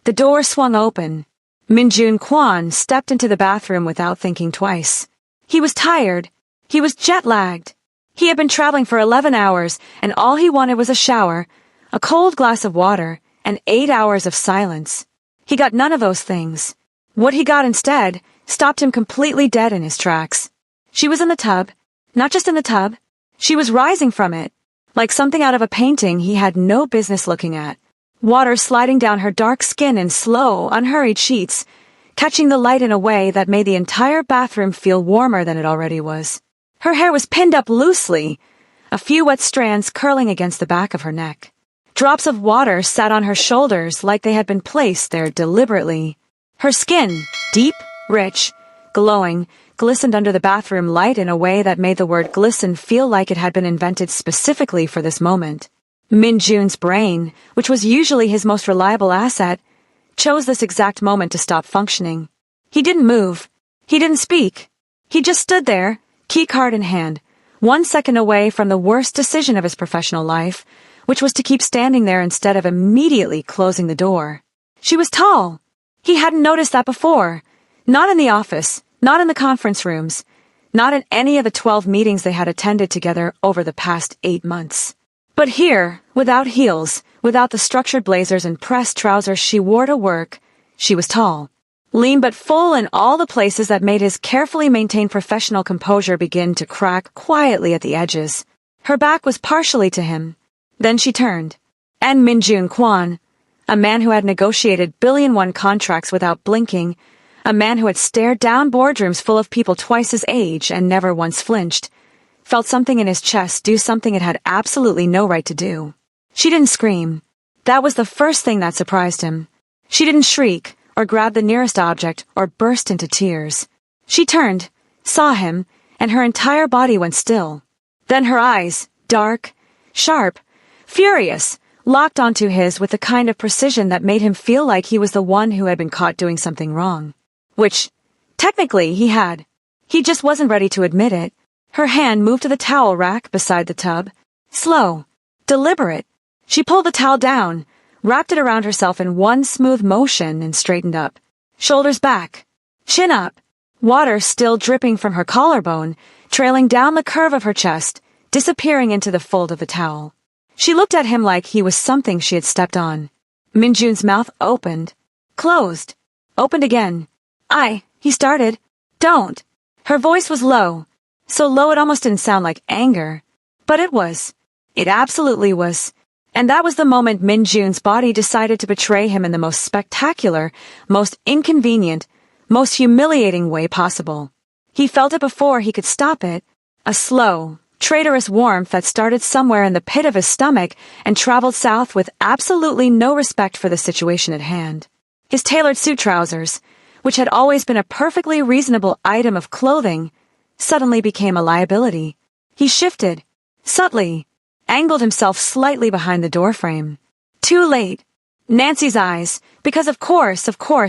The door swung open. Minjun Quan stepped into the bathroom without thinking twice. He was tired. He was jet-lagged. He had been traveling for 11 hours, and all he wanted was a shower, a cold glass of water, and 8 hours of silence. He got none of those things. What he got instead stopped him completely dead in his tracks. She was in the tub. Not just in the tub. She was rising from it, like something out of a painting he had no business looking at. Water sliding down her dark skin in slow, unhurried sheets, catching the light in a way that made the entire bathroom feel warmer than it already was. Her hair was pinned up loosely, a few wet strands curling against the back of her neck. Drops of water sat on her shoulders like they had been placed there deliberately. Her skin, deep, rich, glowing, glistened under the bathroom light in a way that made the word glisten feel like it had been invented specifically for this moment. Minjun's brain, which was usually his most reliable asset, chose this exact moment to stop functioning. He didn't move. He didn't speak. He just stood there, keycard in hand, 1 second away from the worst decision of his professional life, which was to keep standing there instead of immediately closing the door. She was tall. He hadn't noticed that before. Not in the office, not in the conference rooms, not in any of the 12 meetings they had attended together over the past 8 months. But here, without heels, without the structured blazers and pressed trousers she wore to work, she was tall, lean but full in all the places that made his carefully maintained professional composure begin to crack quietly at the edges. Her back was partially to him. Then she turned. And Minjun Quan, a man who had negotiated $1 billion contracts without blinking, a man who had stared down boardrooms full of people twice his age and never once flinched, felt something in his chest do something it had absolutely no right to do. She didn't scream. That was the first thing that surprised him. She didn't shriek, or grab the nearest object, or burst into tears. She turned, saw him, and her entire body went still. Then her eyes, dark, sharp, furious, locked onto his with the kind of precision that made him feel like he was the one who had been caught doing something wrong. Which, technically, he had. He just wasn't ready to admit it. Her hand moved to the towel rack beside the tub. Slow, deliberate. She pulled the towel down, wrapped it around herself in one smooth motion and straightened up. Shoulders back, chin up, water still dripping from her collarbone, trailing down the curve of her chest, disappearing into the fold of the towel. She looked at him like he was something she had stepped on. Minjun's mouth opened, closed, opened again. He started. Don't. Her voice was low. So low it almost didn't sound like anger. But it was. It absolutely was. And that was the moment Minjun's body decided to betray him in the most spectacular, most inconvenient, most humiliating way possible. He felt it before he could stop it. A slow, traitorous warmth that started somewhere in the pit of his stomach and traveled south with absolutely no respect for the situation at hand. His tailored suit trousers, which had always been a perfectly reasonable item of clothing, suddenly became a liability. He shifted, subtly, angled himself slightly behind the doorframe. Too late. Nancy's eyes, because of course,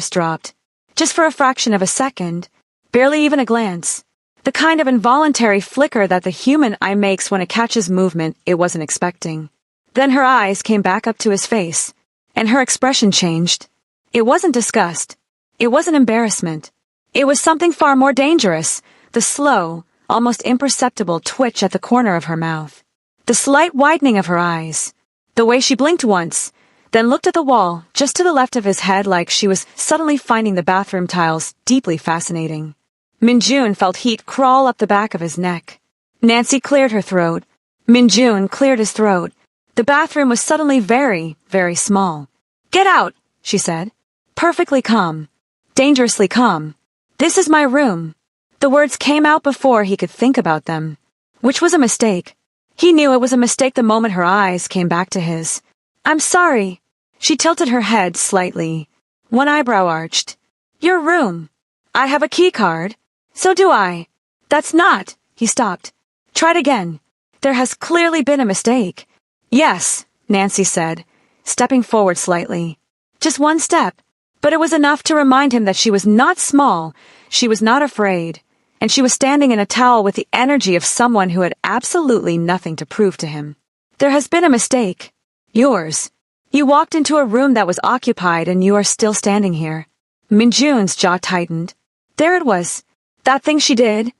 dropped. Just for a fraction of a second. Barely even a glance. The kind of involuntary flicker that the human eye makes when it catches movement it wasn't expecting. Then her eyes came back up to his face, and her expression changed. It wasn't disgust. It wasn't embarrassment. It was something far more dangerous. The slow, almost imperceptible twitch at the corner of her mouth. The slight widening of her eyes. The way she blinked once, then looked at the wall just to the left of his head like she was suddenly finding the bathroom tiles deeply fascinating. Minjun felt heat crawl up the back of his neck. Nancy cleared her throat. Minjun cleared his throat. The bathroom was suddenly very, very small. "Get out," she said. Perfectly calm. Dangerously calm. "This is my room." The words came out before he could think about them. Which was a mistake. He knew it was a mistake the moment her eyes came back to his. "I'm sorry." She tilted her head slightly. One eyebrow arched. "Your room. I have a key card. So do I." "That's not." He stopped. "Tried again. There has clearly been a mistake." "Yes," Nancy said, stepping forward slightly. Just one step. But it was enough to remind him that she was not small, she was not afraid, and she was standing in a towel with the energy of someone who had absolutely nothing to prove to him. "There has been a mistake. Yours. You walked into a room that was occupied and you are still standing here. Minjun's jaw tightened. There it was. That thing she did.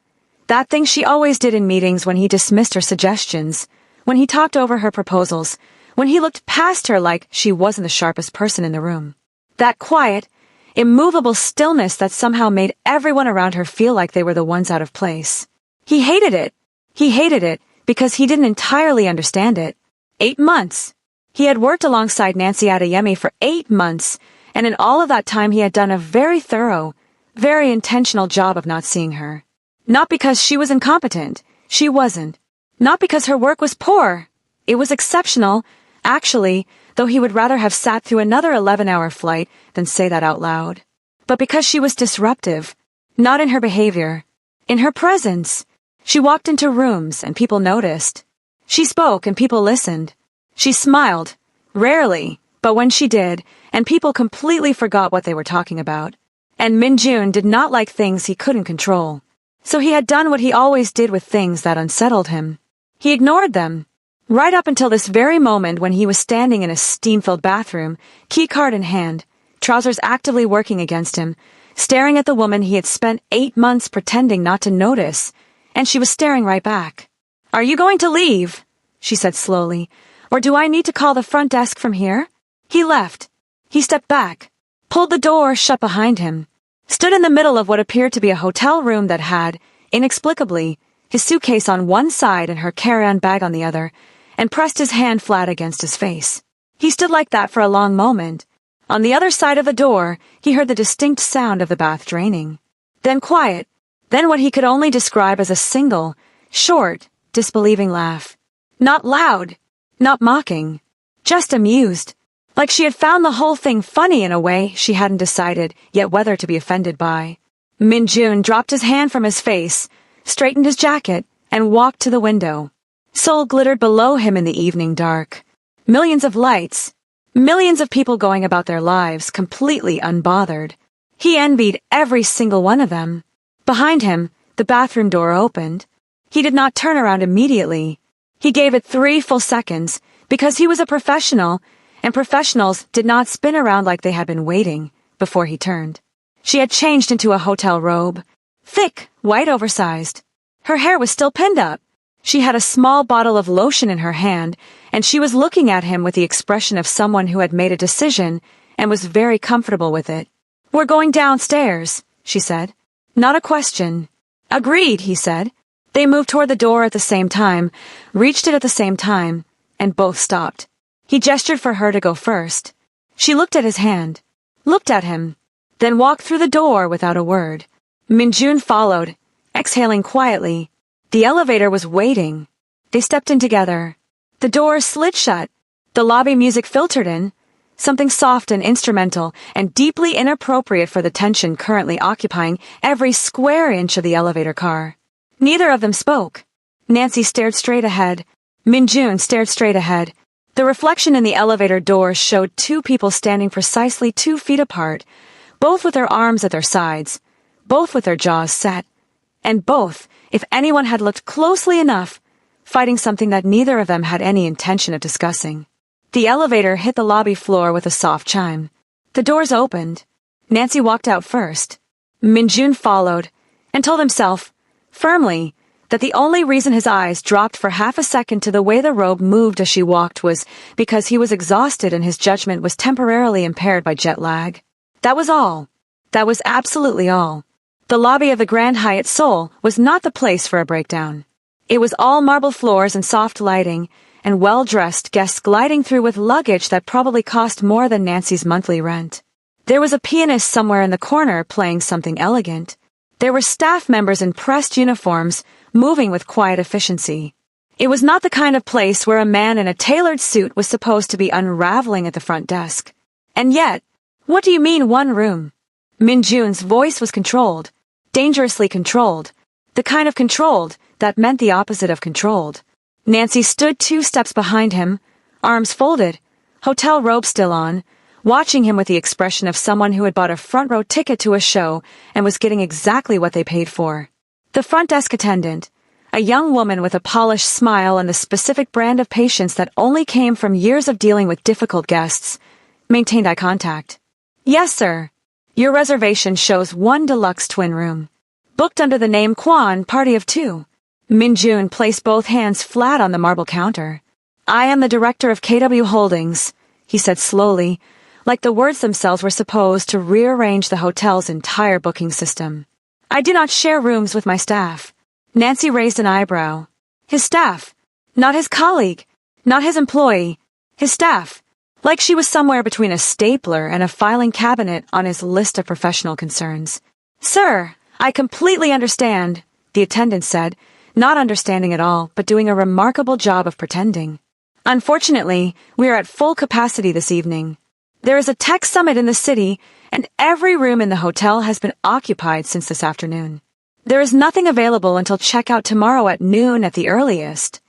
That thing she always did in meetings when he dismissed her suggestions, when he talked over her proposals, when he looked past her like she wasn't the sharpest person in the room. That quiet, immovable stillness that somehow made everyone around her feel like they were the ones out of place. He hated it. He hated it because he didn't entirely understand it. 8 months. He had worked alongside Nancy Adeyemi for 8 months, and in all of that time he had done a very thorough, very intentional job of not seeing her. Not because she was incompetent. She wasn't. Not because her work was poor. It was exceptional, actually, though he would rather have sat through another 11-hour flight than say that out loud. But because she was disruptive. Not in her behavior. In her presence. She walked into rooms and people noticed. She spoke and people listened. She smiled. Rarely, but when she did, and people completely forgot what they were talking about. And Minjun did not like things he couldn't control. So he had done what he always did with things that unsettled him. He ignored them. Right up until this very moment when he was standing in a steam-filled bathroom, keycard in hand, trousers actively working against him, staring at the woman he had spent 8 months pretending not to notice, and she was staring right back. "Are you going to leave?" she said slowly. "Or do I need to call the front desk from here?" He left. He stepped back, pulled the door shut behind him, stood in the middle of what appeared to be a hotel room that had, inexplicably, his suitcase on one side and her carry-on bag on the other, and pressed his hand flat against his face. He stood like that for a long moment. On the other side of the door, he heard the distinct sound of the bath draining. Then quiet. Then what he could only describe as a single, short, disbelieving laugh. Not loud. Not mocking. Just amused. Like she had found the whole thing funny in a way she hadn't decided yet whether to be offended by. Minjun dropped his hand from his face, straightened his jacket, and walked to the window. Seoul glittered below him in the evening dark. Millions of lights. Millions of people going about their lives completely unbothered. He envied every single one of them. Behind him, the bathroom door opened. He did not turn around immediately. He gave it 3 full seconds because he was a professional, and professionals did not spin around like they had been waiting before he turned. She had changed into a hotel robe. Thick, white, oversized. Her hair was still pinned up. She had a small bottle of lotion in her hand, and she was looking at him with the expression of someone who had made a decision and was very comfortable with it. "We're going downstairs," she said. Not a question. "Agreed," he said. They moved toward the door at the same time, reached it at the same time, and both stopped. He gestured for her to go first. She looked at his hand, looked at him, then walked through the door without a word. Minjun followed, exhaling quietly. The elevator was waiting. They stepped in together. The door slid shut. The lobby music filtered in, something soft and instrumental and deeply inappropriate for the tension currently occupying every square inch of the elevator car. Neither of them spoke. Nancy stared straight ahead. Minjun stared straight ahead. The reflection in the elevator doors showed 2 people standing precisely 2 feet apart, both with their arms at their sides, both with their jaws set, and both, if anyone had looked closely enough, fighting something that neither of them had any intention of discussing. The elevator hit the lobby floor with a soft chime. The doors opened. Nancy walked out first. Minjun followed, and told himself, firmly, that the only reason his eyes dropped for half a second to the way the robe moved as she walked was because he was exhausted and his judgment was temporarily impaired by jet lag. That was all. That was absolutely all. The lobby of the Grand Hyatt Seoul was not the place for a breakdown. It was all marble floors and soft lighting, and well-dressed guests gliding through with luggage that probably cost more than Nancy's monthly rent. There was a pianist somewhere in the corner playing something elegant. There were staff members in pressed uniforms, moving with quiet efficiency. It was not the kind of place where a man in a tailored suit was supposed to be unraveling at the front desk. And yet, what do you mean 1 room? Minjun's voice was controlled, dangerously controlled, the kind of controlled that meant the opposite of controlled. Nancy stood 2 steps behind him, arms folded, hotel robe still on, watching him with the expression of someone who had bought a front-row ticket to a show and was getting exactly what they paid for. The front desk attendant, a young woman with a polished smile and the specific brand of patience that only came from years of dealing with difficult guests, maintained eye contact. Yes, sir. Your reservation shows 1 deluxe twin room. Booked under the name Kwan, party of 2. Min-jun placed both hands flat on the marble counter. I am the director of KW Holdings, he said slowly, like the words themselves were supposed to rearrange the hotel's entire booking system. I do not share rooms with my staff. Nancy raised an eyebrow. His staff. Not his colleague. Not his employee. His staff. Like she was somewhere between a stapler and a filing cabinet on his list of professional concerns. Sir, I completely understand, the attendant said, not understanding at all, but doing a remarkable job of pretending. Unfortunately, we are at full capacity this evening. There is a tech summit in the city, and every room in the hotel has been occupied since this afternoon. There is nothing available until checkout tomorrow at noon at the earliest.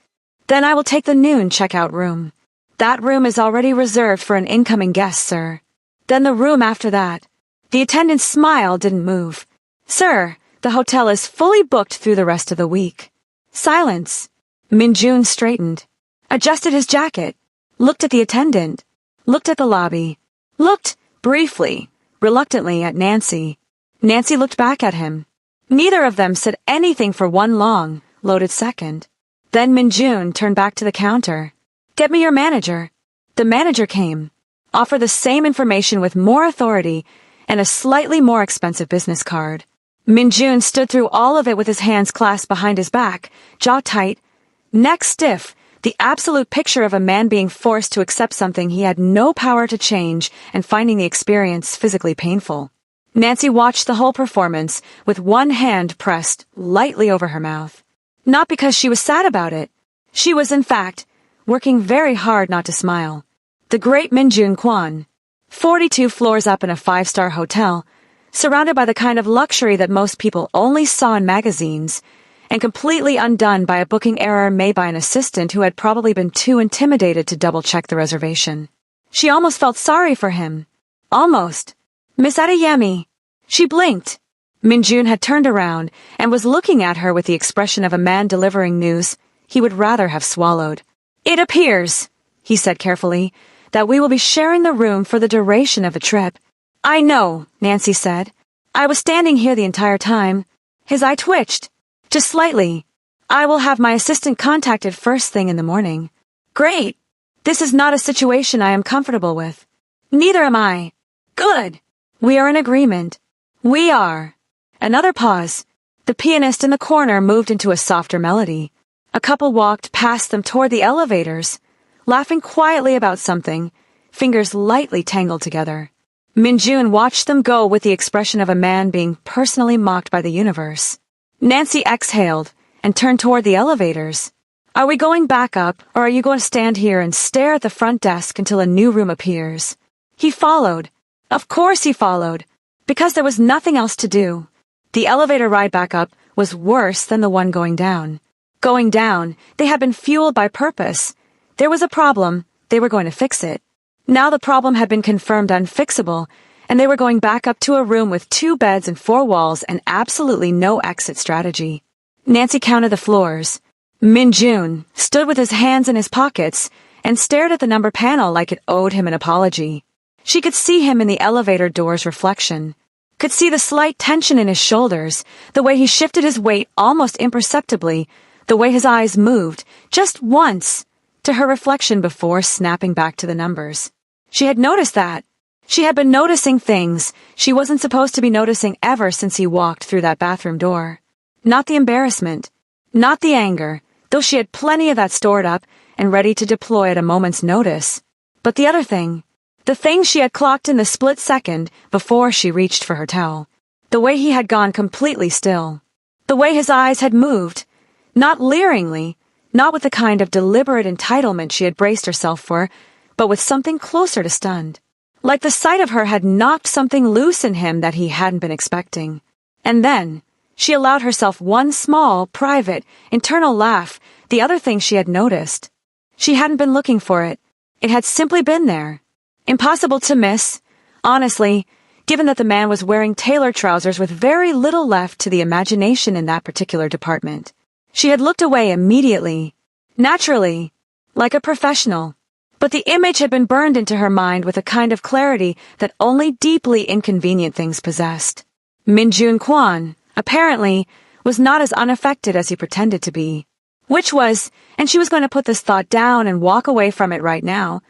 Then I will take the noon checkout room. That room is already reserved for an incoming guest, sir. Then the room after that. The attendant's smile didn't move. Sir, the hotel is fully booked through the rest of the week. Silence. Min-jun straightened, adjusted his jacket, looked at the attendant, looked at the lobby, looked, briefly, reluctantly at Nancy. Nancy looked back at him. Neither of them said anything for one long, loaded second. Then Min-jun turned back to the counter. Get me your manager. The manager came. Offer the same information with more authority and a slightly more expensive business card. Min-jun stood through all of it with his hands clasped behind his back, jaw tight, neck stiff, the absolute picture of a man being forced to accept something he had no power to change and finding the experience physically painful. Nancy watched the whole performance with one hand pressed lightly over her mouth. Not because she was sad about it. She was, in fact, working very hard not to smile. The great Min-jun Kwan, 42 floors up in a 5-star hotel, surrounded by the kind of luxury that most people only saw in magazines, and completely undone by a booking error made by an assistant who had probably been too intimidated to double-check the reservation. She almost felt sorry for him. Almost. Miss Adeyemi. She blinked. Min-jun had turned around and was looking at her with the expression of a man delivering news he would rather have swallowed. It appears, he said carefully, that we will be sharing the room for the duration of the trip. I know, Nancy said. I was standing here the entire time. His eye twitched. Just slightly. I will have my assistant contacted first thing in the morning. Great. This is not a situation I am comfortable with. Neither am I. Good. We are in agreement. We are. Another pause. The pianist in the corner moved into a softer melody. A couple walked past them toward the elevators, laughing quietly about something, fingers lightly tangled together. Min-jun watched them go with the expression of a man being personally mocked by the universe. Nancy exhaled and turned toward the elevators. Are we going back up, or are you going to stand here and stare at the front desk until a new room appears? He followed. Of course he followed, because there was nothing else to do. The elevator ride back up was worse than the one going down. Going down, they had been fueled by purpose. There was a problem, they were going to fix it. Now the problem had been confirmed unfixable, and they were going back up to a room with 2 beds and 4 walls and absolutely no exit strategy. Nancy counted the floors. Min-jun stood with his hands in his pockets and stared at the number panel like it owed him an apology. She could see him in the elevator door's reflection, could see the slight tension in his shoulders, the way he shifted his weight almost imperceptibly, the way his eyes moved, just once, to her reflection before snapping back to the numbers. She had noticed that. She had been noticing things she wasn't supposed to be noticing ever since he walked through that bathroom door. Not the embarrassment, not the anger, though she had plenty of that stored up and ready to deploy at a moment's notice. But the other thing, the thing she had clocked in the split second before she reached for her towel. The way he had gone completely still. The way his eyes had moved, not leeringly, not with the kind of deliberate entitlement she had braced herself for, but with something closer to stunned. Like the sight of her had knocked something loose in him that he hadn't been expecting. And then, she allowed herself one small, private, internal laugh, the other thing she had noticed. She hadn't been looking for it. It had simply been there. Impossible to miss, honestly, given that the man was wearing tailor trousers with very little left to the imagination in that particular department. She had looked away immediately, naturally, like a professional. But the image had been burned into her mind with a kind of clarity that only deeply inconvenient things possessed. Min-Joon Kwon, apparently, was not as unaffected as he pretended to be. Which was, and she was going to put this thought down and walk away from it right now,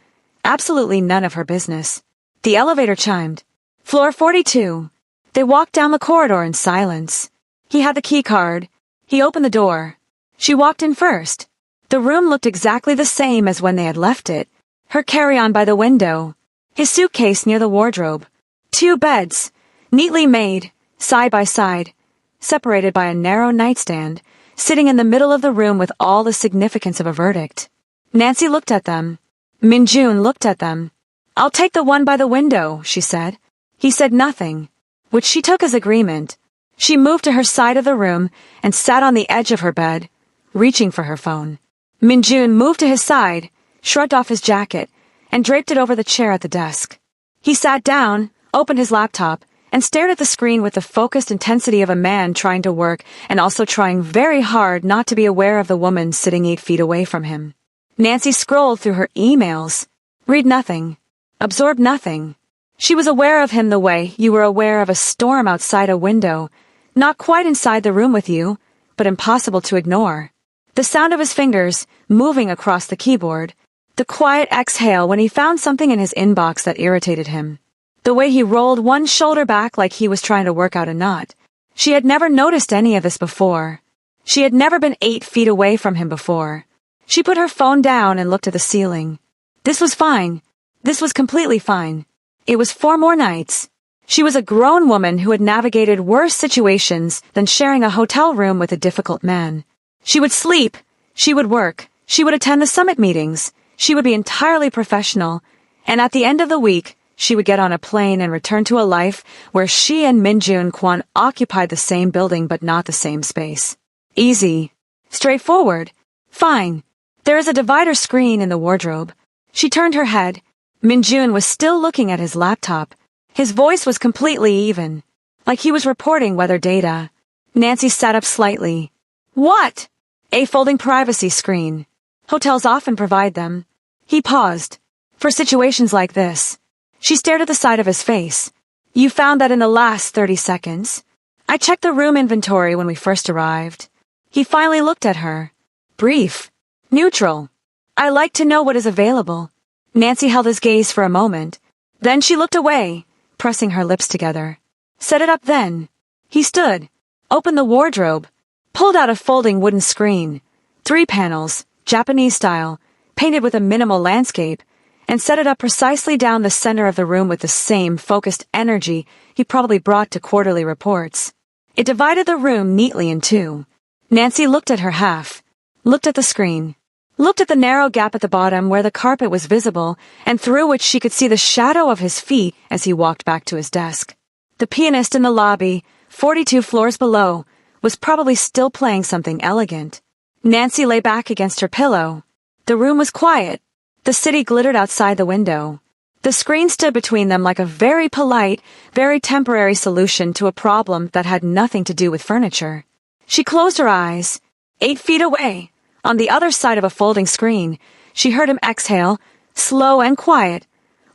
absolutely none of her business. The elevator chimed. Floor 42. They walked down the corridor in silence. He had the key card. He opened the door. She walked in first. The room looked exactly the same as when they had left it. Her carry-on by the window. His suitcase near the wardrobe. 2 beds, neatly made, side by side, separated by a narrow nightstand, sitting in the middle of the room with all the significance of a verdict. Nancy looked at them. Min-Joon looked at them. I'll take the one by the window, she said. He said nothing, which she took as agreement. She moved to her side of the room and sat on the edge of her bed, reaching for her phone. Min-Joon moved to his side, shrugged off his jacket, and draped it over the chair at the desk. He sat down, opened his laptop, and stared at the screen with the focused intensity of a man trying to work and also trying very hard not to be aware of the woman sitting 8 feet away from him. Nancy scrolled through her emails. Read nothing. Absorb nothing. She was aware of him the way you were aware of a storm outside a window, not quite inside the room with you, but impossible to ignore. The sound of his fingers moving across the keyboard, the quiet exhale when he found something in his inbox that irritated him. The way he rolled one shoulder back like he was trying to work out a knot. She had never noticed any of this before. She had never been 8 feet away from him before. She put her phone down and looked at the ceiling. This was fine. This was completely fine. It was 4 more nights. She was a grown woman who had navigated worse situations than sharing a hotel room with a difficult man. She would sleep. She would work. She would attend the summit meetings. She would be entirely professional. And at the end of the week, she would get on a plane and return to a life where she and Min-Joon Kwon occupied the same building but not the same space. Easy. Straightforward. Fine. There is a divider screen in the wardrobe. She turned her head. Min-Joon was still looking at his laptop. His voice was completely even, like he was reporting weather data. Nancy sat up slightly. What? A folding privacy screen. Hotels often provide them. He paused. For situations like this. She stared at the side of his face. You found that in the last 30 seconds. I checked the room inventory when we first arrived. He finally looked at her. Brief. Neutral. I like to know what is available. Nancy held his gaze for a moment. Then she looked away, pressing her lips together. Set it up then. He stood, opened the wardrobe, pulled out a folding wooden screen, 3 panels, Japanese style, painted with a minimal landscape, and set it up precisely down the center of the room with the same focused energy he probably brought to quarterly reports. It divided the room neatly in 2. Nancy looked at her half, looked at the screen, looked at the narrow gap at the bottom where the carpet was visible and through which she could see the shadow of his feet as he walked back to his desk. The pianist in the lobby, 42 floors below, was probably still playing something elegant. Nancy lay back against her pillow. The room was quiet. The city glittered outside the window. The screen stood between them like a very polite, very temporary solution to a problem that had nothing to do with furniture. She closed her eyes. 8 feet away, on the other side of a folding screen, she heard him exhale, slow and quiet,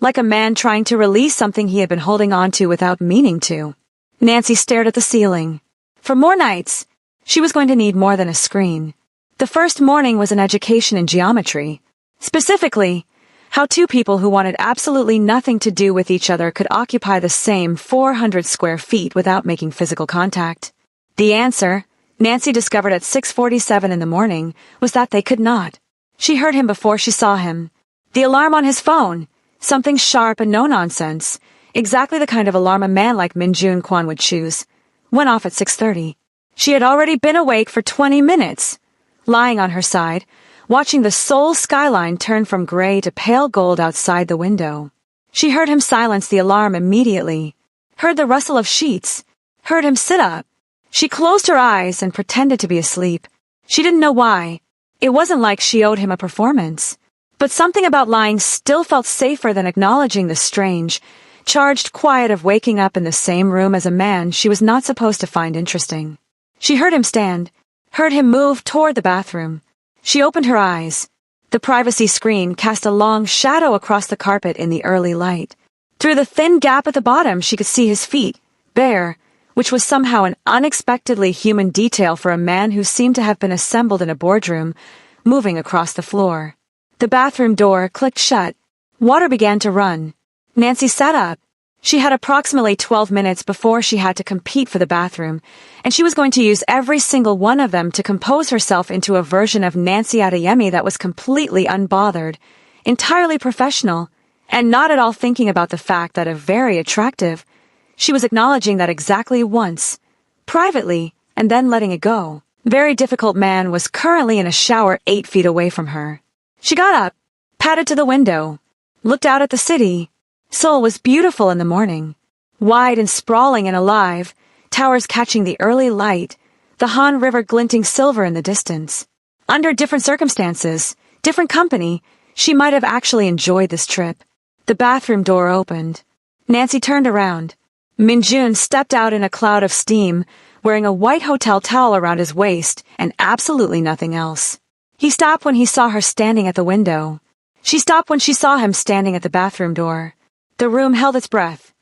like a man trying to release something he had been holding on to without meaning to. Nancy stared at the ceiling. For more nights, she was going to need more than a screen. The first morning was an education in geometry. Specifically, how 2 people who wanted absolutely nothing to do with each other could occupy the same 400 square feet without making physical contact. The answer, Nancy discovered at 6:47 in the morning, was that they could not. She heard him before she saw him. The alarm on his phone, something sharp and no-nonsense, exactly the kind of alarm a man like Min-Joon Kwon would choose, went off at 6:30. She had already been awake for 20 minutes, lying on her side, watching the Seoul skyline turn from gray to pale gold outside the window. She heard him silence the alarm immediately, heard the rustle of sheets, heard him sit up. She closed her eyes and pretended to be asleep. She didn't know why. It wasn't like she owed him a performance. But something about lying still felt safer than acknowledging the strange, charged quiet of waking up in the same room as a man she was not supposed to find interesting. She heard him stand, heard him move toward the bathroom. She opened her eyes. The privacy screen cast a long shadow across the carpet in the early light. Through the thin gap at the bottom, she could see his feet, bare, which was somehow an unexpectedly human detail for a man who seemed to have been assembled in a boardroom, moving across the floor. The bathroom door clicked shut. Water began to run. Nancy sat up. She had approximately 12 minutes before she had to compete for the bathroom, and she was going to use every single one of them to compose herself into a version of Nancy Adeyemi that was completely unbothered, entirely professional, and not at all thinking about the fact that very attractive. She was acknowledging that exactly once, privately, and then letting it go. Very difficult man was currently in a shower 8 feet away from her. She got up, padded to the window, looked out at the city. Seoul was beautiful in the morning, wide and sprawling and alive, towers catching the early light, the Han River glinting silver in the distance. Under different circumstances, different company, she might have actually enjoyed this trip. The bathroom door opened. Nancy turned around. Min-jun stepped out in a cloud of steam, wearing a white hotel towel around his waist and absolutely nothing else. He stopped when he saw her standing at the window. She stopped when she saw him standing at the bathroom door. The room held its breath.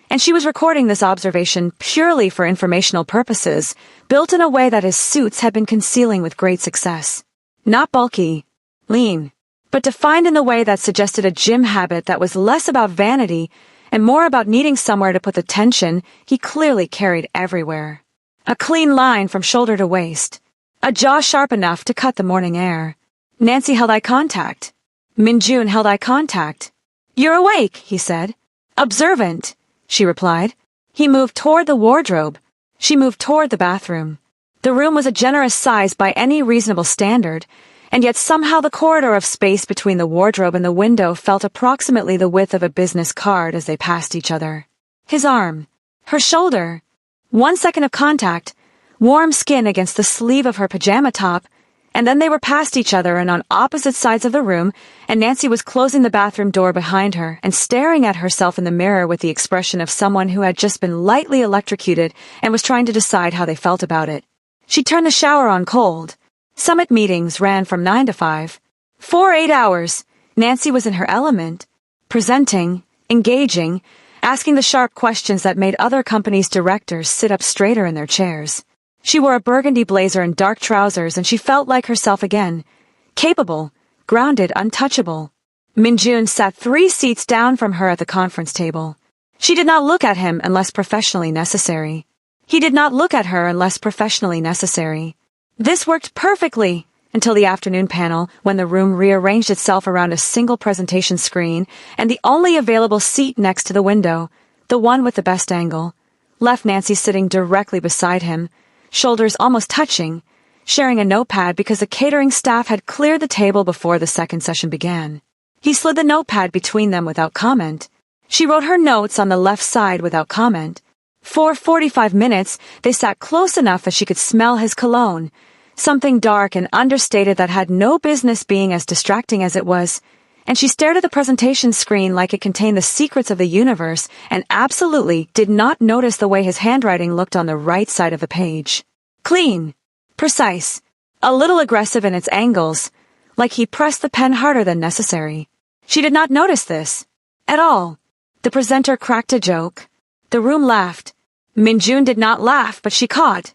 And she was recording this observation purely for informational purposes, built in a way that his suits had been concealing with great success. Not bulky, lean, but defined in the way that suggested a gym habit that was less about vanity and more about needing somewhere to put the tension he clearly carried everywhere. A clean line from shoulder to waist. A jaw sharp enough to cut the morning air. Nancy held eye contact. Min-jun held eye contact. "You're awake," he said. "Observant," she replied. He moved toward the wardrobe. She moved toward the bathroom. The room was a generous size by any reasonable standard, and yet somehow the corridor of space between the wardrobe and the window felt approximately the width of a business card as they passed each other. His arm. Her shoulder. 1 second of contact. Warm skin against the sleeve of her pajama top, and then they were past each other and on opposite sides of the room, and Nancy was closing the bathroom door behind her and staring at herself in the mirror with the expression of someone who had just been lightly electrocuted and was trying to decide how they felt about it. She turned the shower on cold. Summit meetings ran from 9 to 5. For 8 hours, Nancy was in her element, presenting, engaging, asking the sharp questions that made other companies' directors sit up straighter in their chairs. She wore a burgundy blazer and dark trousers, and she felt like herself again. Capable, grounded, untouchable. Min-jun sat 3 seats down from her at the conference table. She did not look at him unless professionally necessary. He did not look at her unless professionally necessary. This worked perfectly until the afternoon panel, when the room rearranged itself around a single presentation screen, and the only available seat next to the window, the one with the best angle, left Nancy sitting directly beside him, shoulders almost touching, sharing a notepad because the catering staff had cleared the table before the second session began. He slid the notepad between them without comment. She wrote her notes on the left side without comment. For 45 minutes, they sat close enough that she could smell his cologne, something dark and understated that had no business being as distracting as it was, and she stared at the presentation screen like it contained the secrets of the universe and absolutely did not notice the way his handwriting looked on the right side of the page. Clean. Precise. A little aggressive in its angles, like he pressed the pen harder than necessary. She did not notice this. At all. The presenter cracked a joke. The room laughed. Min-jun did not laugh, but she caught,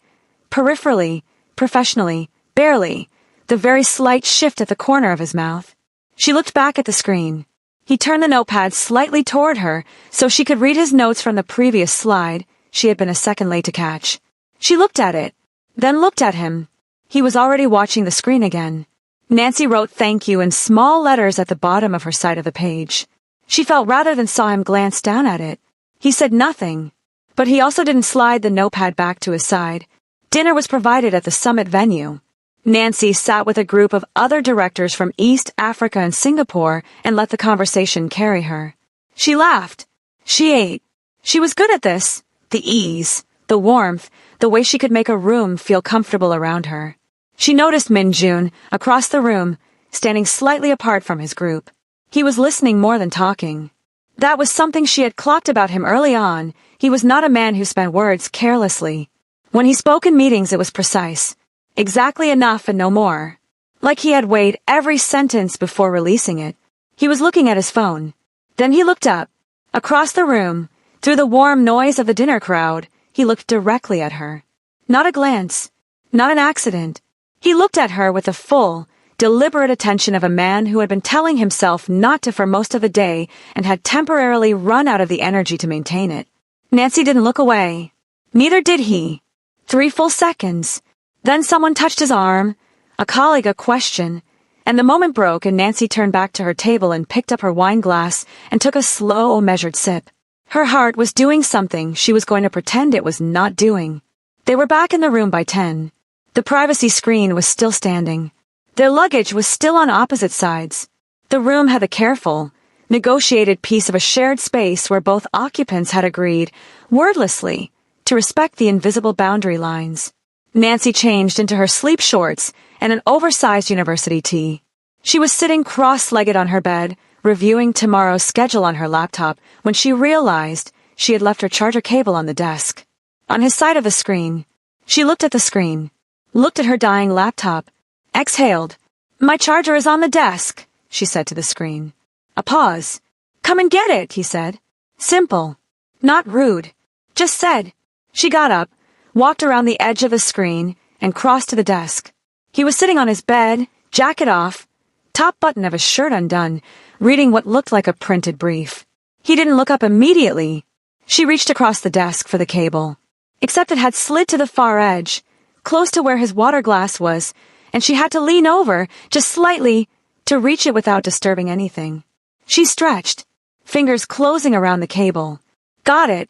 peripherally, professionally, barely, the very slight shift at the corner of his mouth. She looked back at the screen. He turned the notepad slightly toward her so she could read his notes from the previous slide she had been a second late to catch. She looked at it, then looked at him. He was already watching the screen again. Nancy wrote "thank you" in small letters at the bottom of her side of the page. She felt rather than saw him glance down at it. He said nothing, but he also didn't slide the notepad back to his side. Dinner was provided at the summit venue. Nancy sat with a group of other directors from East Africa and Singapore and let the conversation carry her. She laughed. She ate. She was good at this. The ease, the warmth, the way she could make a room feel comfortable around her. She noticed Min-jun, across the room, standing slightly apart from his group. He was listening more than talking. That was something she had clocked about him early on. He was not a man who spent words carelessly. When he spoke in meetings, it was precise. Exactly enough and no more. Like he had weighed every sentence before releasing it. He was looking at his phone. Then he looked up. Across the room, through the warm noise of the dinner crowd, he looked directly at her. Not a glance. Not an accident. He looked at her with the full, deliberate attention of a man who had been telling himself not to for most of the day and had temporarily run out of the energy to maintain it. Nancy didn't look away. Neither did he. 3 full seconds. Then someone touched his arm, a colleague a question, and the moment broke and Nancy turned back to her table and picked up her wine glass and took a slow, measured sip. Her heart was doing something she was going to pretend it was not doing. They were back in the room by 10. The privacy screen was still standing. Their luggage was still on opposite sides. The room had a careful, negotiated piece of a shared space where both occupants had agreed, wordlessly, to respect the invisible boundary lines. Nancy changed into her sleep shorts and an oversized university tee. She was sitting cross-legged on her bed, reviewing tomorrow's schedule on her laptop when she realized she had left her charger cable on the desk. On his side of the screen, she looked at the screen, looked at her dying laptop, exhaled. "My charger is on the desk," she said to the screen. A pause. "Come and get it," he said. Simple. Not rude. Just said. She got up, walked around the edge of the screen, and crossed to the desk. He was sitting on his bed, jacket off, top button of his shirt undone, reading what looked like a printed brief. He didn't look up immediately. She reached across the desk for the cable. Except it had slid to the far edge, close to where his water glass was, and she had to lean over, just slightly, to reach it without disturbing anything. She stretched, fingers closing around the cable. "Got it,"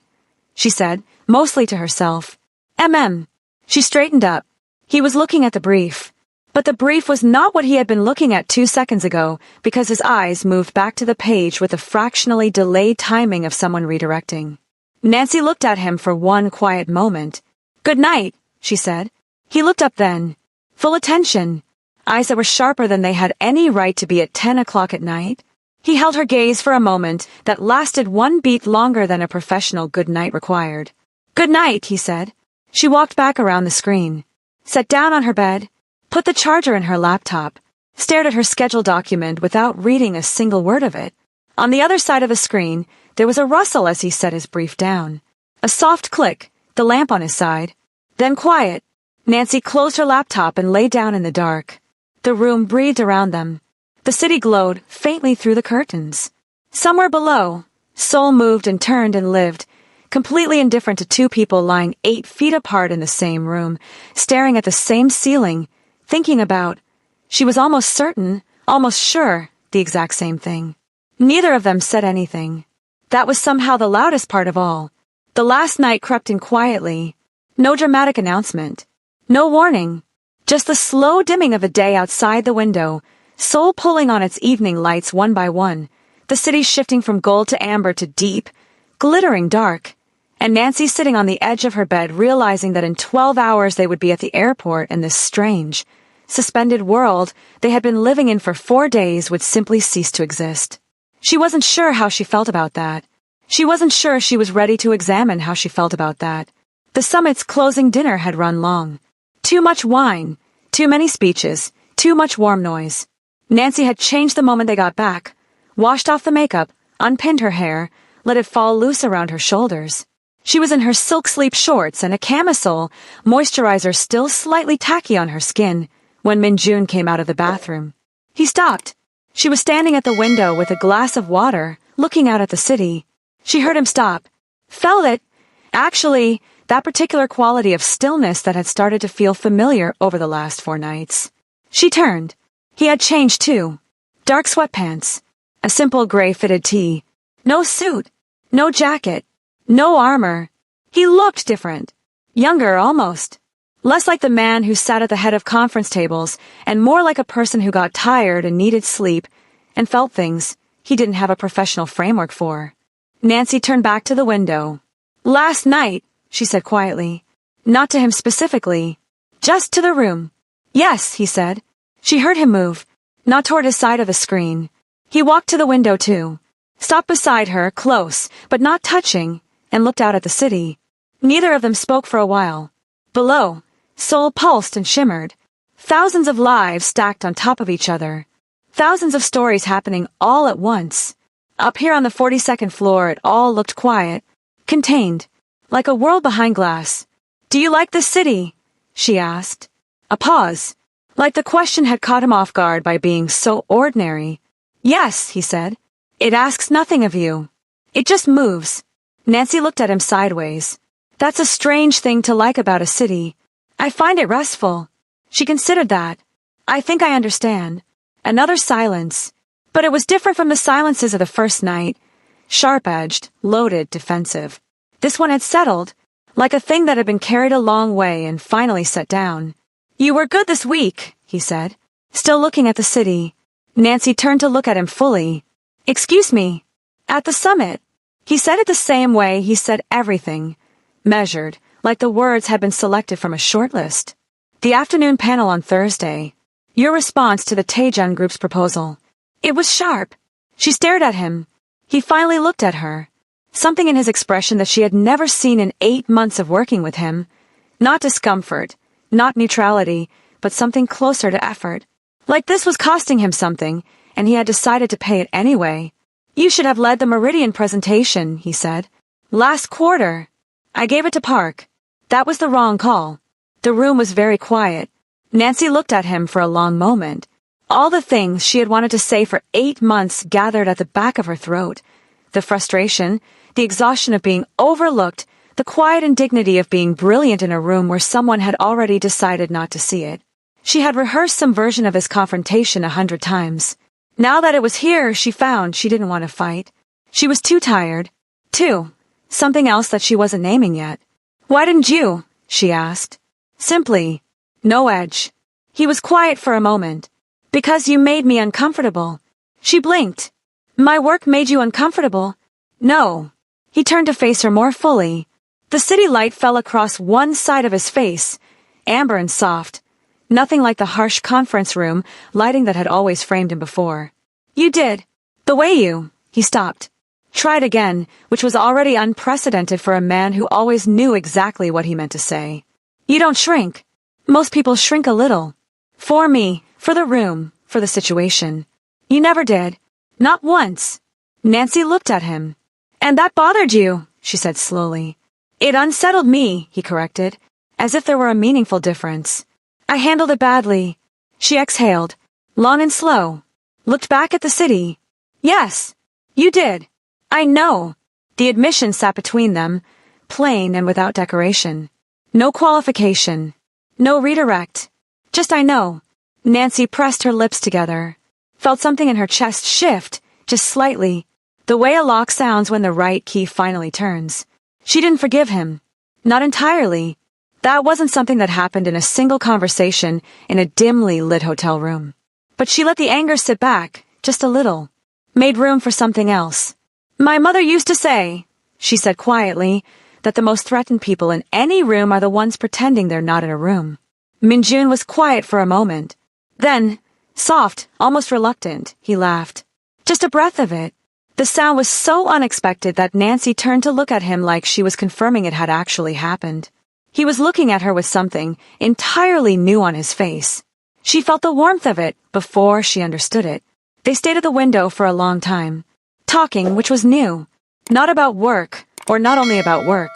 she said, mostly to herself. She straightened up. He was looking at the brief. But the brief was not what he had been looking at 2 seconds ago because his eyes moved back to the page with the fractionally delayed timing of someone redirecting. Nancy looked at him for one quiet moment. "Good night," she said. He looked up then, full attention, eyes that were sharper than they had any right to be at 10 o'clock at night. He held her gaze for a moment that lasted 1 beat longer than a professional good night required. "Good night," he said. She walked back around the screen, sat down on her bed, put the charger in her laptop, stared at her schedule document without reading a single word of it. On the other side of the screen, there was a rustle as he set his brief down. A soft click, the lamp on his side. Then quiet. Nancy closed her laptop and lay down in the dark. The room breathed around them. The city glowed faintly through the curtains. Somewhere below, Sol moved and turned and lived, completely indifferent to 2 people lying 8 feet apart in the same room, staring at the same ceiling, thinking about, she was almost certain, almost sure, the exact same thing. Neither of them said anything. That was somehow the loudest part of all. The last night crept in quietly. No dramatic announcement. No warning. Just the slow dimming of the day outside the window, Sol pulling on its evening lights one by one, the city shifting from gold to amber to deep, glittering dark, and Nancy sitting on the edge of her bed realizing that in 12 hours they would be at the airport and this strange, suspended world they had been living in for 4 days would simply cease to exist. She wasn't sure how she felt about that. She wasn't sure she was ready to examine how she felt about that. The summit's closing dinner had run long. Too much wine, too many speeches, too much warm noise. Nancy had changed the moment they got back, washed off the makeup, unpinned her hair, let it fall loose around her shoulders. She was in her silk sleep shorts and a camisole, moisturizer still slightly tacky on her skin, when Min-jun came out of the bathroom. He stopped. She was standing at the window with a glass of water, looking out at the city. She heard him stop. Felt it. Actually, that particular quality of stillness that had started to feel familiar over the last 4 nights. She turned. He had changed too. Dark sweatpants. A simple gray-fitted tee. No suit. No jacket. No armor. He looked different. Younger, almost. Less like the man who sat at the head of conference tables, and more like a person who got tired and needed sleep, and felt things he didn't have a professional framework for. Nancy turned back to the window. "Last night," she said quietly. Not to him specifically. Just to the room. "Yes," he said. She heard him move, not toward his side of the screen. He walked to the window too. Stopped beside her, close, but not touching, and looked out at the city. Neither of them spoke for a while. Below, Seoul pulsed and shimmered. Thousands of lives stacked on top of each other. Thousands of stories happening all at once. Up here on the 42nd floor, it all looked quiet, contained, like a world behind glass. "Do you like this city?" she asked. A pause, like the question had caught him off guard by being so ordinary. "Yes," he said. "It asks nothing of you. It just moves." Nancy looked at him sideways. "That's a strange thing to like about a city. I find it restful." She considered that. "I think I understand." Another silence. But it was different from the silences of the first night. Sharp-edged, loaded, defensive. This one had settled, like a thing that had been carried a long way and finally set down. "You were good this week," he said, still looking at the city. Nancy turned to look at him fully. "Excuse me." "At the summit." He said it the same way he said everything. Measured, like the words had been selected from a short list. "The afternoon panel on Thursday. Your response to the Taejun group's proposal." It was sharp. She stared at him. He finally looked at her. Something in his expression that she had never seen in 8 months of working with him. Not discomfort, not neutrality, but something closer to effort. Like this was costing him something, and he had decided to pay it anyway. "You should have led the Meridian presentation," he said. "Last quarter." "I gave it to Park." That was the wrong call. The room was very quiet. Nancy looked at him for a long moment. All the things she had wanted to say for 8 months gathered at the back of her throat. The frustration, the exhaustion of being overlooked, the quiet indignity of being brilliant in a room where someone had already decided not to see it. She had rehearsed some version of this confrontation 100 times. Now that it was here, she found she didn't want to fight. She was too tired. Something else that she wasn't naming yet. "Why didn't you?" she asked. Simply. No edge. He was quiet for a moment. "Because you made me uncomfortable." She blinked. "My work made you uncomfortable?" "No." He turned to face her more fully. The city light fell across one side of his face, amber and soft. Nothing like the harsh conference room lighting that had always framed him before. "You did. The way you..." He stopped. Tried again, which was already unprecedented for a man who always knew exactly what he meant to say. "You don't shrink. Most people shrink a little. For me, for the room, for the situation. You never did. Not once." Nancy looked at him. "And that bothered you," she said slowly. "It unsettled me," he corrected, as if there were a meaningful difference. "I handled it badly." She exhaled, long and slow, looked back at the city. "Yes, you did. I know." The admission sat between them, plain and without decoration. No qualification. No redirect. Just "I know." Nancy pressed her lips together. Felt something in her chest shift, just slightly, the way a lock sounds when the right key finally turns. She didn't forgive him. Not entirely. That wasn't something that happened in a single conversation in a dimly lit hotel room. But she let the anger sit back, just a little. Made room for something else. "My mother used to say," she said quietly, "that the most threatened people in any room are the ones pretending they're not in a room." Minjun was quiet for a moment. Then, soft, almost reluctant, he laughed. Just a breath of it. The sound was so unexpected that Nancy turned to look at him like she was confirming it had actually happened. He was looking at her with something entirely new on his face. She felt the warmth of it before she understood it. They stayed at the window for a long time, talking, which was new. Not about work, or not only about work.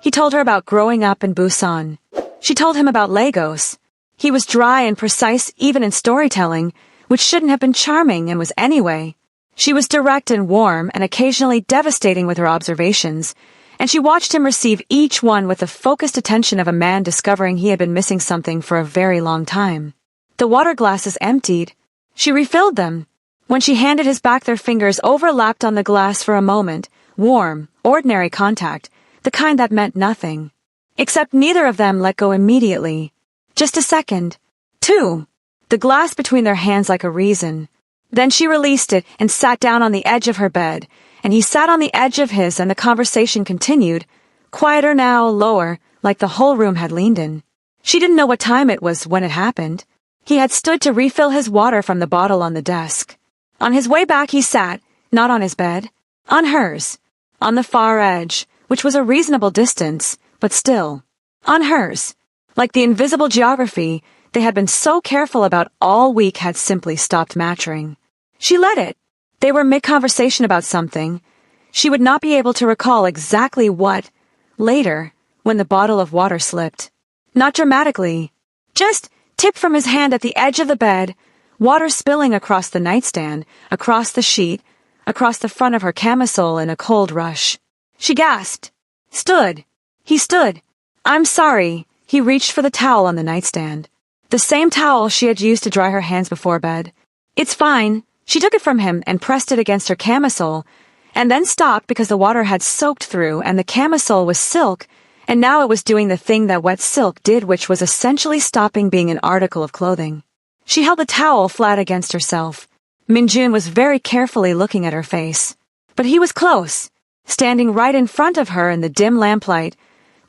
He told her about growing up in Busan. She told him about Lagos. He was dry and precise even in storytelling, which shouldn't have been charming and was anyway. She was direct and warm and occasionally devastating with her observations, and she watched him receive each one with the focused attention of a man discovering he had been missing something for a very long time. The water glasses emptied. She refilled them. When she handed his back, their fingers overlapped on the glass for a moment, warm, ordinary contact, the kind that meant nothing. Except neither of them let go immediately. Just a second. 2. The glass between their hands like a reason. Then she released it and sat down on the edge of her bed, and he sat on the edge of his, and the conversation continued, quieter now, lower, like the whole room had leaned in. She didn't know what time it was when it happened. He had stood to refill his water from the bottle on the desk. On his way back he sat, not on his bed, on hers, on the far edge, which was a reasonable distance, but still, on hers. Like the invisible geography they had been so careful about all week had simply stopped matching. She let it. They were mid-conversation about something. She would not be able to recall exactly what, later, when the bottle of water slipped. Not dramatically. Just tipped from his hand at the edge of the bed, water spilling across the nightstand, across the sheet, across the front of her camisole in a cold rush. She gasped. Stood. He stood. I'm sorry. He reached for the towel on the nightstand. The same towel she had used to dry her hands before bed. It's fine. She took it from him and pressed it against her camisole, and then stopped because the water had soaked through and the camisole was silk, and now it was doing the thing that wet silk did, which was essentially stopping being an article of clothing. She held the towel flat against herself. Minjun was very carefully looking at her face. But he was close, standing right in front of her in the dim lamplight,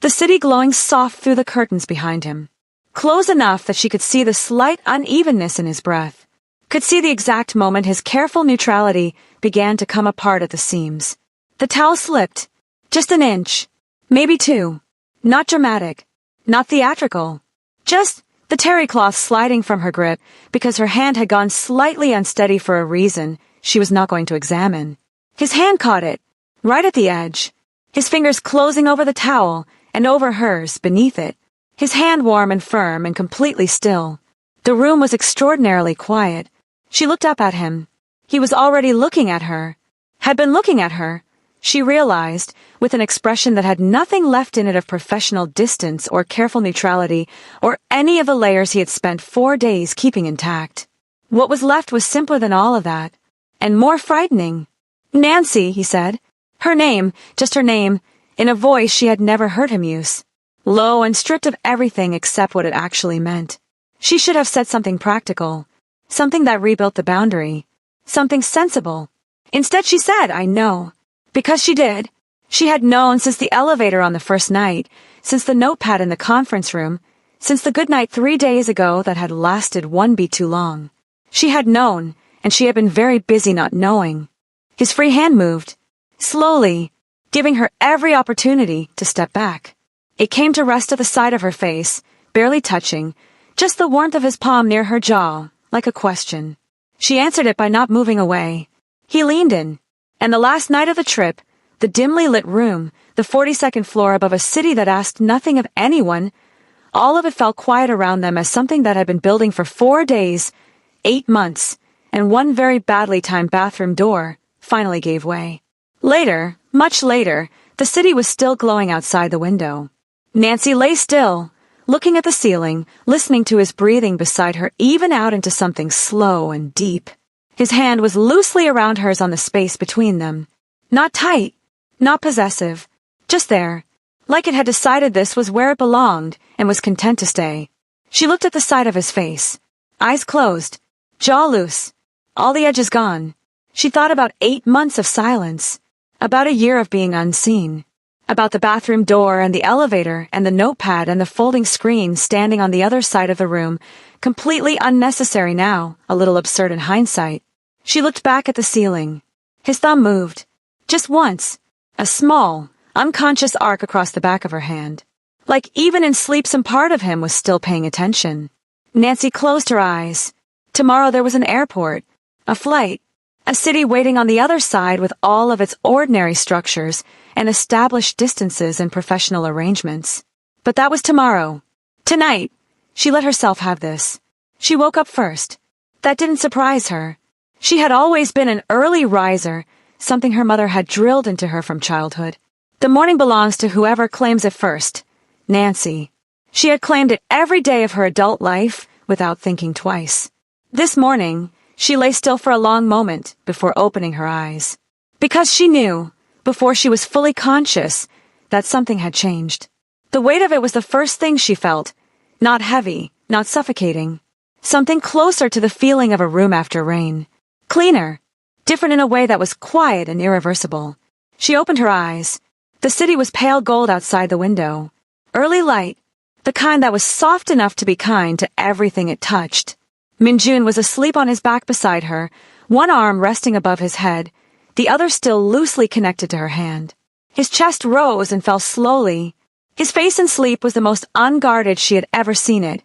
the city glowing soft through the curtains behind him. Close enough that she could see the slight unevenness in his breath, could see the exact moment his careful neutrality began to come apart at the seams. The towel slipped, just an inch, maybe two. Not dramatic, not theatrical, just the terry cloth sliding from her grip because her hand had gone slightly unsteady for a reason she was not going to examine. His hand caught it, right at the edge, his fingers closing over the towel and over hers beneath it, his hand warm and firm and completely still. The room was extraordinarily quiet. She looked up at him. He was already looking at her, had been looking at her, she realized, with an expression that had nothing left in it of professional distance or careful neutrality or any of the layers he had spent 4 days keeping intact. What was left was simpler than all of that, and more frightening. Nancy, he said. Her name, just her name, in a voice she had never heard him use. Low and stripped of everything except what it actually meant. She should have said something practical, something that rebuilt the boundary, something sensible. Instead she said, I know. Because she did. She had known since the elevator on the first night, since the notepad in the conference room, since the good night 3 days ago that had lasted one beat too long. She had known, and she had been very busy not knowing. His free hand moved, slowly, giving her every opportunity to step back. It came to rest at the side of her face, barely touching, just the warmth of his palm near her jaw, like a question. She answered it by not moving away. He leaned in, and the last night of the trip, the dimly lit room, the 42nd floor above a city that asked nothing of anyone, all of it felt quiet around them as something that had been building for 4 days, 8 months, and one very badly timed bathroom door finally gave way. Later, much later, the city was still glowing outside the window. Nancy lay still, looking at the ceiling, listening to his breathing beside her even out into something slow and deep. His hand was loosely around hers on the space between them. Not tight, not possessive, just there, like it had decided this was where it belonged and was content to stay. She looked at the side of his face, eyes closed, jaw loose, all the edges gone. She thought about 8 months of silence, about a year of being unseen, about the bathroom door and the elevator and the notepad and the folding screen standing on the other side of the room, completely unnecessary now, a little absurd in hindsight. She looked back at the ceiling. His thumb moved, just once, a small, unconscious arc across the back of her hand. Like even in sleep some part of him was still paying attention. Nancy closed her eyes. Tomorrow there was an airport, a flight, a city waiting on the other side with all of its ordinary structures and established distances and professional arrangements. But that was tomorrow. Tonight, she let herself have this. She woke up first. That didn't surprise her. She had always been an early riser, something her mother had drilled into her from childhood. The morning belongs to whoever claims it first. Nancy. She had claimed it every day of her adult life without thinking twice. This morning, she lay still for a long moment before opening her eyes. Because she knew, before she was fully conscious, that something had changed. The weight of it was the first thing she felt. Not heavy, not suffocating. Something closer to the feeling of a room after rain. Cleaner. Different in a way that was quiet and irreversible. She opened her eyes. The city was pale gold outside the window. Early light. The kind that was soft enough to be kind to everything it touched. Minjun was asleep on his back beside her, one arm resting above his head, the other still loosely connected to her hand. His chest rose and fell slowly, His face in sleep was the most unguarded she had ever seen it,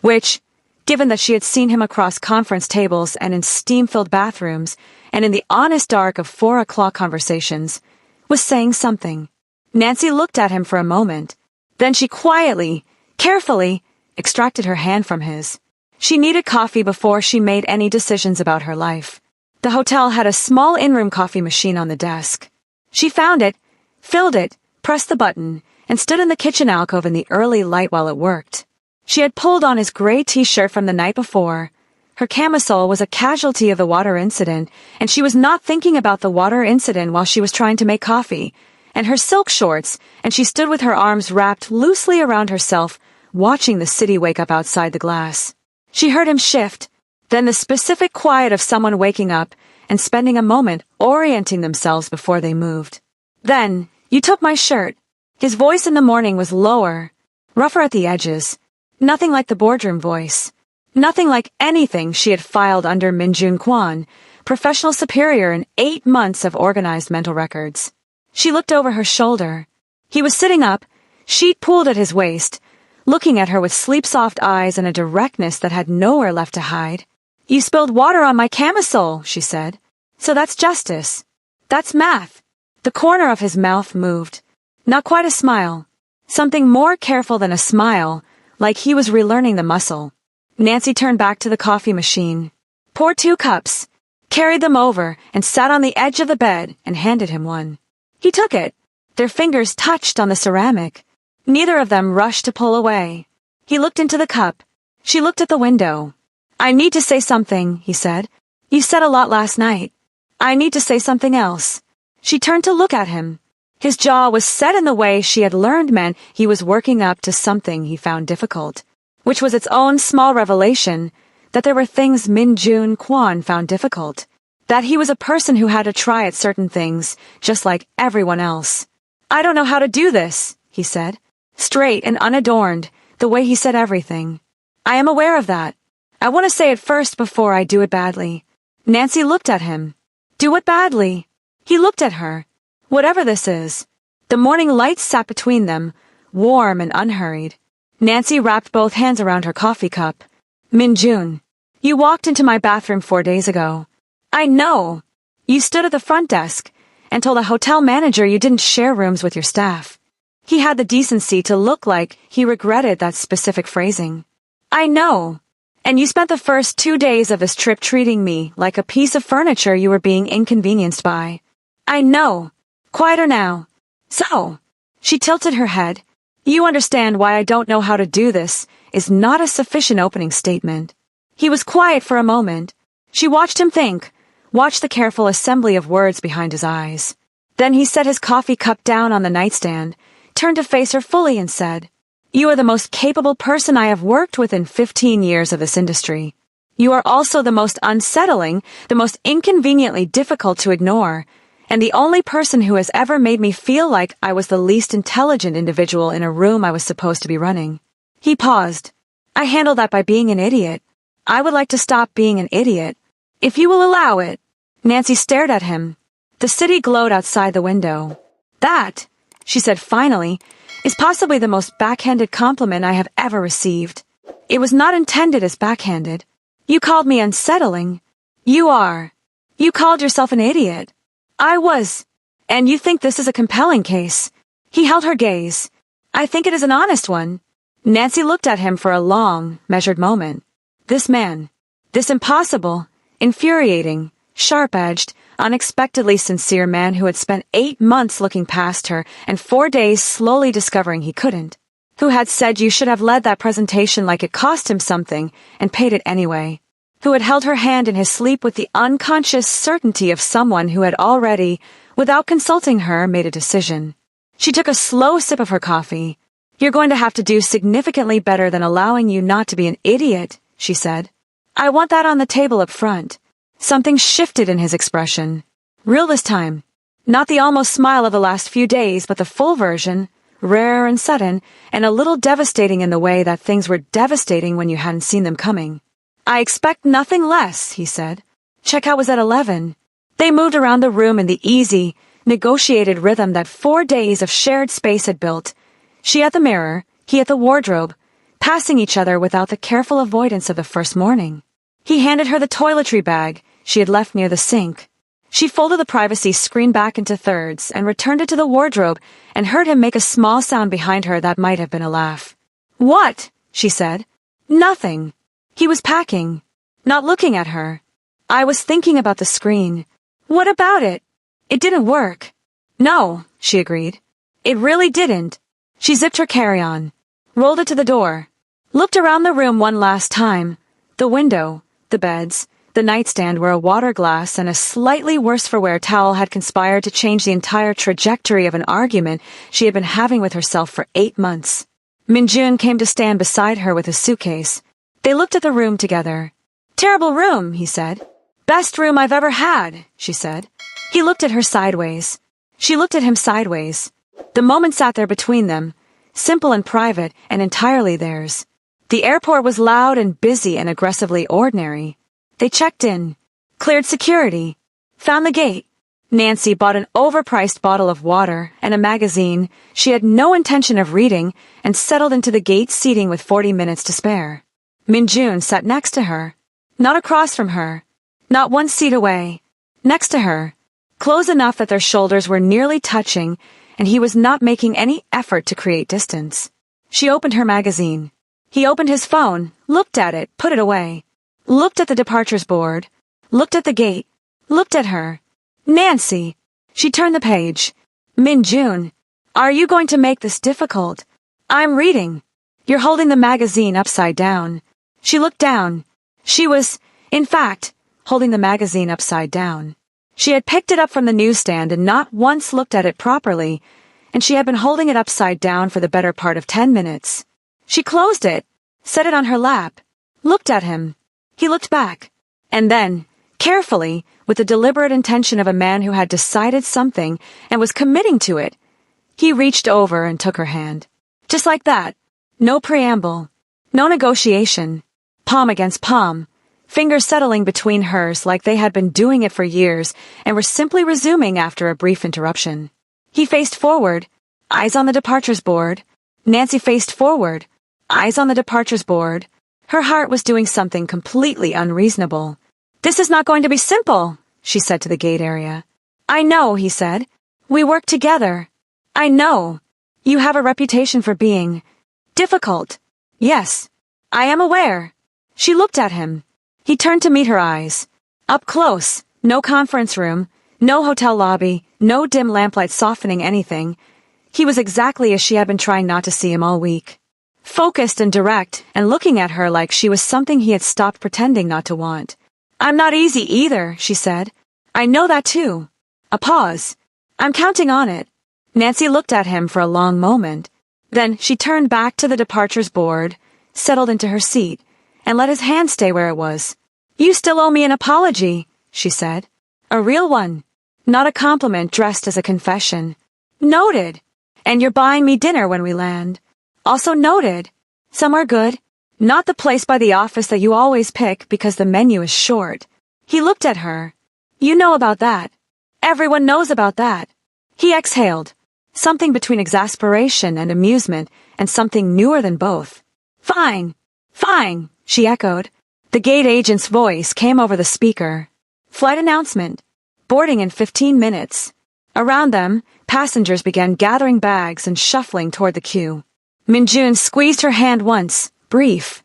which, given that she had seen him across conference tables and in steam-filled bathrooms and in the honest dark of 4 o'clock conversations, was saying something. Nancy looked at him for a moment. Then she quietly, carefully, extracted her hand from his. She needed coffee before she made any decisions about her life. The hotel had a small in-room coffee machine on the desk. She found it, filled it, pressed the button, and stood in the kitchen alcove in the early light while it worked. She had pulled on his gray t-shirt from the night before. Her camisole was a casualty of the water incident, and she was not thinking about the water incident while she was trying to make coffee, and her silk shorts, and she stood with her arms wrapped loosely around herself, watching the city wake up outside the glass. She heard him shift, then the specific quiet of someone waking up and spending a moment orienting themselves before they moved. Then, "You took my shirt." His voice in the morning was lower, rougher at the edges, nothing like the boardroom voice, nothing like anything she had filed under Minjun Kwan, professional superior in 8 months of organized mental records. She looked over her shoulder. He was sitting up, sheet pulled at his waist, looking at her with sleep-soft eyes and a directness that had nowhere left to hide. "You spilled water on my camisole," she said. "So that's justice. That's math." The corner of his mouth moved. Not quite a smile. Something more careful than a smile, like he was relearning the muscle. Nancy turned back to the coffee machine, poured 2 cups, carried them over, and sat on the edge of the bed and handed him one. He took it. Their fingers touched on the ceramic. Neither of them rushed to pull away. He looked into the cup. She looked at the window. "I need to say something," he said. "You said a lot last night. I need to say something else." She turned to look at him. His jaw was set in the way she had learned meant he was working up to something he found difficult, which was its own small revelation that there were things Minjun Kwan found difficult, that he was a person who had to try at certain things, just like everyone else. "I don't know how to do this," he said, straight and unadorned, the way he said everything. "I am aware of that. I want to say it first before I do it badly." Nancy looked at him. "Do it badly." He looked at her. "Whatever this is." The morning light sat between them, warm and unhurried. Nancy wrapped both hands around her coffee cup. "Minjun, you walked into my bathroom 4 days ago. I know. You stood at the front desk and told the hotel manager you didn't share rooms with your staff. He had the decency to look like he regretted that specific phrasing. I know. And you spent the first 2 days of this trip treating me like a piece of furniture you were being inconvenienced by. I know. Quieter now. So." She tilted her head. "You understand why I don't know how to do this is not a sufficient opening statement." He was quiet for a moment. She watched him think, watched the careful assembly of words behind his eyes. Then he set his coffee cup down on the nightstand, turned to face her fully and said, "You are the most capable person I have worked with in 15 years of this industry. You are also the most unsettling, the most inconveniently difficult to ignore, and the only person who has ever made me feel like I was the least intelligent individual in a room I was supposed to be running." He paused. "I handle that by being an idiot. I would like to stop being an idiot. If you will allow it." Nancy stared at him. The city glowed outside the window. "That," she said finally, "is possibly the most backhanded compliment I have ever received. It was not intended as backhanded. You called me unsettling. You are. You called yourself an idiot. I was. And you think this is a compelling case." He held her gaze. "I think it is an honest one." Nancy looked at him for a long, measured moment. This man, this impossible, infuriating, sharp-edged, unexpectedly sincere man who had spent 8 months looking past her and 4 days slowly discovering he couldn't, who had said you should have led that presentation like it cost him something and paid it anyway, who had held her hand in his sleep with the unconscious certainty of someone who had already, without consulting her, made a decision. She took a slow sip of her coffee. "You're going to have to do significantly better than allowing you not to be an idiot," she said. "I want that on the table up front." Something shifted in his expression. Real this time. Not the almost smile of the last few days, but the full version, rare and sudden, and a little devastating in the way that things were devastating when you hadn't seen them coming. "I expect nothing less," he said. Checkout was at 11. They moved around the room in the easy, negotiated rhythm that 4 days of shared space had built. She at the mirror, he at the wardrobe, passing each other without the careful avoidance of the first morning. He handed her the toiletry bag she had left near the sink. She folded the privacy screen back into thirds and returned it to the wardrobe and heard him make a small sound behind her that might have been a laugh. "What?" she said. "Nothing." He was packing, not looking at her. "I was thinking about the screen." "What about it?" "It didn't work." "No," she agreed. "It really didn't." She zipped her carry-on, rolled it to the door, looked around the room one last time. The window, the beds, the nightstand where a water glass and a slightly worse-for-wear towel had conspired to change the entire trajectory of an argument she had been having with herself for 8 months. Minjun came to stand beside her with a suitcase. They looked at the room together. "Terrible room," he said. "Best room I've ever had," she said. He looked at her sideways. She looked at him sideways. The moment sat there between them, simple and private and entirely theirs. The airport was loud and busy and aggressively ordinary. They checked in, cleared security, found the gate. Nancy bought an overpriced bottle of water and a magazine she had no intention of reading and settled into the gate seating with 40 minutes to spare. Minjun sat next to her, not across from her, not one seat away, next to her, close enough that their shoulders were nearly touching and he was not making any effort to create distance. She opened her magazine. He opened his phone, looked at it, put it away, looked at the departures board, looked at the gate, looked at her. "Nancy." She turned the page. "Minjun, are you going to make this difficult? I'm reading. You're holding the magazine upside down." She looked down. She was, in fact, holding the magazine upside down. She had picked it up from the newsstand and not once looked at it properly, and she had been holding it upside down for the better part of 10 minutes. She closed it, set it on her lap, looked at him. He looked back, and then, carefully, with the deliberate intention of a man who had decided something and was committing to it, he reached over and took her hand. Just like that. No preamble. No negotiation. Palm against palm. Fingers settling between hers like they had been doing it for years and were simply resuming after a brief interruption. He faced forward, eyes on the departures board. Nancy faced forward, eyes on the departures board. Her heart was doing something completely unreasonable. "This is not going to be simple," she said to the gate area. "I know," he said. "We work together. I know. You have a reputation for being difficult." "Yes, I am aware." She looked at him. He turned to meet her eyes. Up close, no conference room, no hotel lobby, no dim lamplight softening anything. He was exactly as she had been trying not to see him all week. Focused and direct, and looking at her like she was something he had stopped pretending not to want. "I'm not easy either," she said. "I know that too." A pause. "I'm counting on it." Nancy looked at him for a long moment. Then she turned back to the departures board, settled into her seat, and let his hand stay where it was. "You still owe me an apology," she said. "A real one. Not a compliment dressed as a confession." "Noted. And you're buying me dinner when we land." "Also noted. Somewhere good. Not the place by the office that you always pick because the menu is short." He looked at her. "You know about that. Everyone knows about that." He exhaled, something between exasperation and amusement, and something newer than both. "Fine. Fine," she echoed. The gate agent's voice came over the speaker. "Flight announcement. Boarding in 15 minutes. Around them, passengers began gathering bags and shuffling toward the queue. Minjun squeezed her hand once, brief,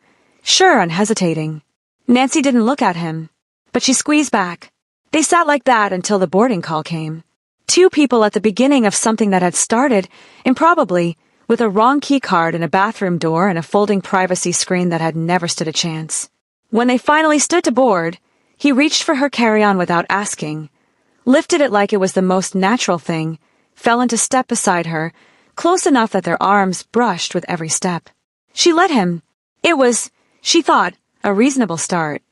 sure and hesitating. Nancy didn't look at him, but she squeezed back. They sat like that until the boarding call came. 2 people at the beginning of something that had started, improbably, with a wrong key card and a bathroom door and a folding privacy screen that had never stood a chance. When they finally stood to board, he reached for her carry-on without asking, lifted it like it was the most natural thing, fell into step beside her, close enough that their arms brushed with every step. She let him. It was, she thought, a reasonable start.